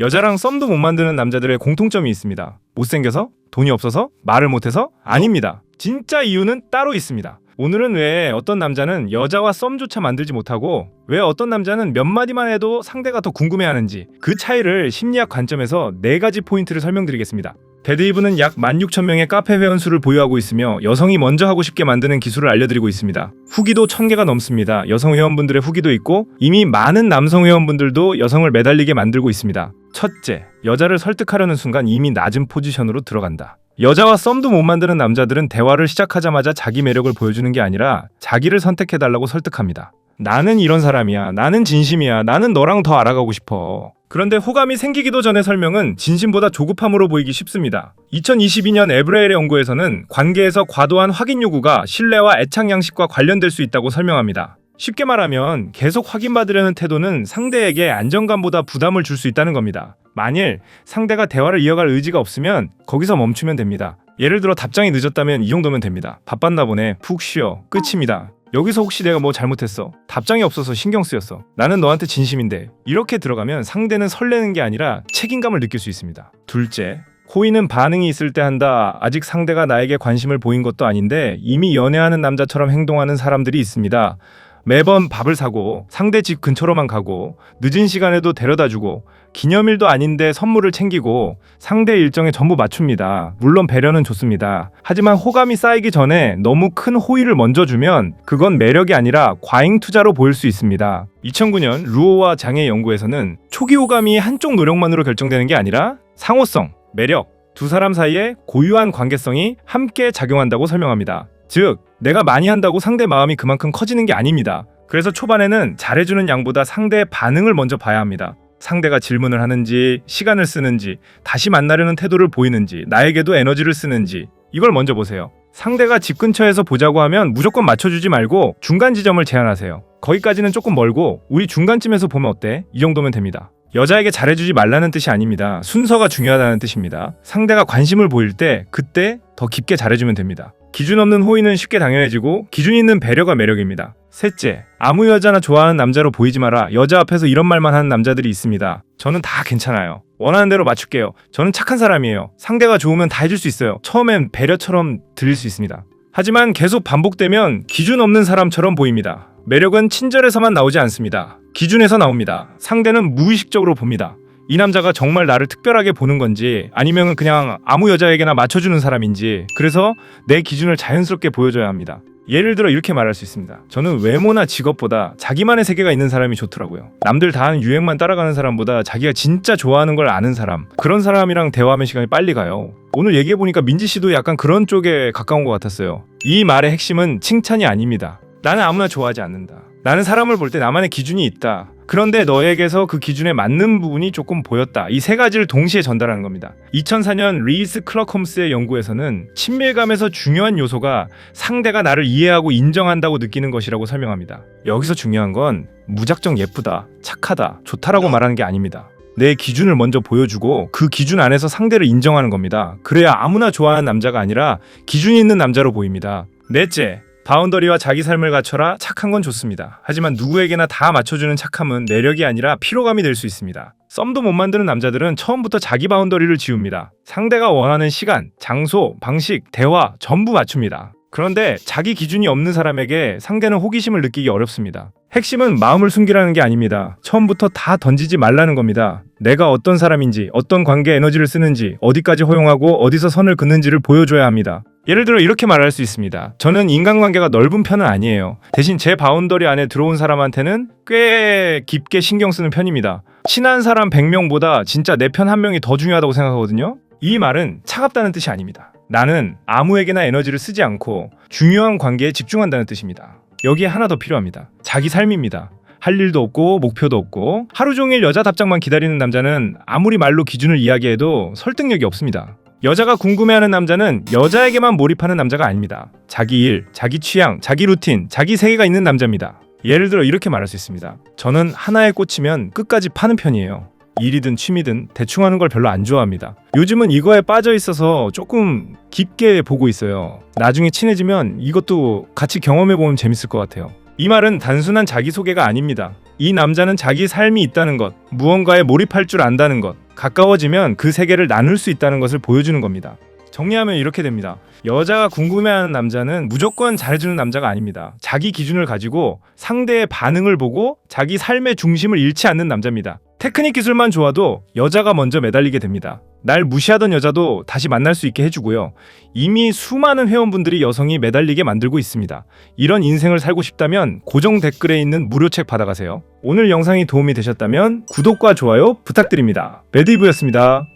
여자랑 썸도 못 만드는 남자들의 공통점이 있습니다. 못생겨서? 돈이 없어서? 말을 못해서? 아닙니다. 진짜 이유는 따로 있습니다. 오늘은 왜 어떤 남자는 여자와 썸조차 만들지 못하고 왜 어떤 남자는 몇 마디만 해도 상대가 더 궁금해하는지 그 차이를 심리학 관점에서 4가지 포인트를 설명드리겠습니다. 데드이브는 약 16,000명의 카페 회원수를 보유하고 있으며 여성이 먼저 하고 싶게 만드는 기술을 알려드리고 있습니다. 후기도 1000개가 넘습니다. 여성 회원분들의 후기도 있고 이미 많은 남성 회원분들도 여성을 매달리게 만들고 있습니다. 첫째, 여자를 설득하려는 순간 이미 낮은 포지션으로 들어간다. 여자와 썸도 못 만드는 남자들은 대화를 시작하자마자 자기 매력을 보여주는 게 아니라 자기를 선택해달라고 설득합니다. 나는 이런 사람이야. 나는 진심이야. 나는 너랑 더 알아가고 싶어. 그런데 호감이 생기기도 전의 설명은 진심보다 조급함으로 보이기 쉽습니다. 2022년 에브레일의 연구에서는 관계에서 과도한 확인 요구가 신뢰와 애착 양식과 관련될 수 있다고 설명합니다. 쉽게 말하면 계속 확인받으려는 태도는 상대에게 안정감보다 부담을 줄 수 있다는 겁니다. 만일 상대가 대화를 이어갈 의지가 없으면 거기서 멈추면 됩니다. 예를 들어 답장이 늦었다면 이 정도면 됩니다. 바빴나 보네. 푹 쉬어. 끝입니다. 여기서 혹시 내가 뭐 잘못했어? 답장이 없어서 신경 쓰였어. 나는 너한테 진심인데. 이렇게 들어가면 상대는 설레는 게 아니라 책임감을 느낄 수 있습니다. 둘째, 호의는 반응이 있을 때 한다. 아직 상대가 나에게 관심을 보인 것도 아닌데 이미 연애하는 남자처럼 행동하는 사람들이 있습니다. 매번 밥을 사고 상대 집 근처로만 가고 늦은 시간에도 데려다주고 기념일도 아닌데 선물을 챙기고 상대 일정에 전부 맞춥니다. 물론 배려는 좋습니다. 하지만 호감이 쌓이기 전에 너무 큰 호의를 먼저 주면 그건 매력이 아니라 과잉 투자로 보일 수 있습니다. 2009년 루오와 장의 연구에서는 초기 호감이 한쪽 노력만으로 결정되는 게 아니라 상호성, 매력, 두 사람 사이에 고유한 관계성이 함께 작용한다고 설명합니다. 즉, 내가 많이 한다고 상대 마음이 그만큼 커지는 게 아닙니다. 그래서 초반에는 잘해주는 양보다 상대의 반응을 먼저 봐야 합니다. 상대가 질문을 하는지, 시간을 쓰는지, 다시 만나려는 태도를 보이는지, 나에게도 에너지를 쓰는지 이걸 먼저 보세요. 상대가 집 근처에서 보자고 하면 무조건 맞춰주지 말고 중간 지점을 제안하세요. 거기까지는 조금 멀고 우리 중간쯤에서 보면 어때? 이 정도면 됩니다. 여자에게 잘해주지 말라는 뜻이 아닙니다. 순서가 중요하다는 뜻입니다. 상대가 관심을 보일 때 그때 더 깊게 잘해주면 됩니다. 기준 없는 호의는 쉽게 당연해지고 기준 있는 배려가 매력입니다. 셋째, 아무 여자나 좋아하는 남자로 보이지 마라. 여자 앞에서 이런 말만 하는 남자들이 있습니다. 저는 다 괜찮아요. 원하는 대로 맞출게요. 저는 착한 사람이에요. 상대가 좋으면 다 해줄 수 있어요. 처음엔 배려처럼 들릴 수 있습니다. 하지만 계속 반복되면 기준 없는 사람처럼 보입니다. 매력은 친절에서만 나오지 않습니다. 기준에서 나옵니다. 상대는 무의식적으로 봅니다. 이 남자가 정말 나를 특별하게 보는 건지 아니면 그냥 아무 여자에게나 맞춰주는 사람인지 그래서 내 기준을 자연스럽게 보여줘야 합니다. 예를 들어 이렇게 말할 수 있습니다. 저는 외모나 직업보다 자기만의 세계가 있는 사람이 좋더라고요. 남들 다 하는 유행만 따라가는 사람보다 자기가 진짜 좋아하는 걸 아는 사람, 그런 사람이랑 대화하면 시간이 빨리 가요. 오늘 얘기해보니까 민지씨도 약간 그런 쪽에 가까운 것 같았어요. 이 말의 핵심은 칭찬이 아닙니다. 나는 아무나 좋아하지 않는다. 나는 사람을 볼 때 나만의 기준이 있다. 그런데 너에게서 그 기준에 맞는 부분이 조금 보였다. 이 3가지를 동시에 전달하는 겁니다. 2004년 리스 클럭 홈스의 연구에서는 친밀감에서 중요한 요소가 상대가 나를 이해하고 인정한다고 느끼는 것이라고 설명합니다. 여기서 중요한 건 무작정 예쁘다, 착하다, 좋다라고 말하는 게 아닙니다. 내 기준을 먼저 보여주고 그 기준 안에서 상대를 인정하는 겁니다. 그래야 아무나 좋아하는 남자가 아니라 기준이 있는 남자로 보입니다. 넷째, 바운더리와 자기 삶을 갖춰라. 착한 건 좋습니다. 하지만 누구에게나 다 맞춰주는 착함은 매력이 아니라 피로감이 될 수 있습니다. 썸도 못 만드는 남자들은 처음부터 자기 바운더리를 지웁니다. 상대가 원하는 시간, 장소, 방식, 대화 전부 맞춥니다. 그런데 자기 기준이 없는 사람에게 상대는 호기심을 느끼기 어렵습니다. 핵심은 마음을 숨기라는 게 아닙니다. 처음부터 다 던지지 말라는 겁니다. 내가 어떤 사람인지, 어떤 관계에 에너지를 쓰는지, 어디까지 허용하고 어디서 선을 긋는지를 보여줘야 합니다. 예를 들어 이렇게 말할 수 있습니다. 저는 인간관계가 넓은 편은 아니에요. 대신 제 바운더리 안에 들어온 사람한테는 꽤 깊게 신경 쓰는 편입니다. 친한 사람 100명보다 진짜 내 편 1명이 더 중요하다고 생각하거든요. 이 말은 차갑다는 뜻이 아닙니다. 나는 아무에게나 에너지를 쓰지 않고 중요한 관계에 집중한다는 뜻입니다. 여기에 하나 더 필요합니다. 자기 삶입니다. 할 일도 없고 목표도 없고 하루 종일 여자 답장만 기다리는 남자는 아무리 말로 기준을 이야기해도 설득력이 없습니다. 여자가 궁금해하는 남자는 여자에게만 몰입하는 남자가 아닙니다. 자기 일, 자기 취향, 자기 루틴, 자기 세계가 있는 남자입니다. 예를 들어 이렇게 말할 수 있습니다. 저는 하나에 꽂히면 끝까지 파는 편이에요. 일이든 취미든 대충 하는 걸 별로 안 좋아합니다. 요즘은 이거에 빠져 있어서 조금 깊게 보고 있어요. 나중에 친해지면 이것도 같이 경험해보면 재밌을 것 같아요. 이 말은 단순한 자기소개가 아닙니다. 이 남자는 자기 삶이 있다는 것, 무언가에 몰입할 줄 안다는 것, 가까워지면 그 세계를 나눌 수 있다는 것을 보여주는 겁니다. 정리하면 이렇게 됩니다. 여자가 궁금해하는 남자는 무조건 잘해주는 남자가 아닙니다. 자기 기준을 가지고 상대의 반응을 보고 자기 삶의 중심을 잃지 않는 남자입니다. 테크닉 기술만 좋아도 여자가 먼저 매달리게 됩니다. 날 무시하던 여자도 다시 만날 수 있게 해주고요. 이미 수많은 회원분들이 여성이 매달리게 만들고 있습니다. 이런 인생을 살고 싶다면 고정 댓글에 있는 무료책 받아가세요. 오늘 영상이 도움이 되셨다면 구독과 좋아요 부탁드립니다. 매드이브였습니다.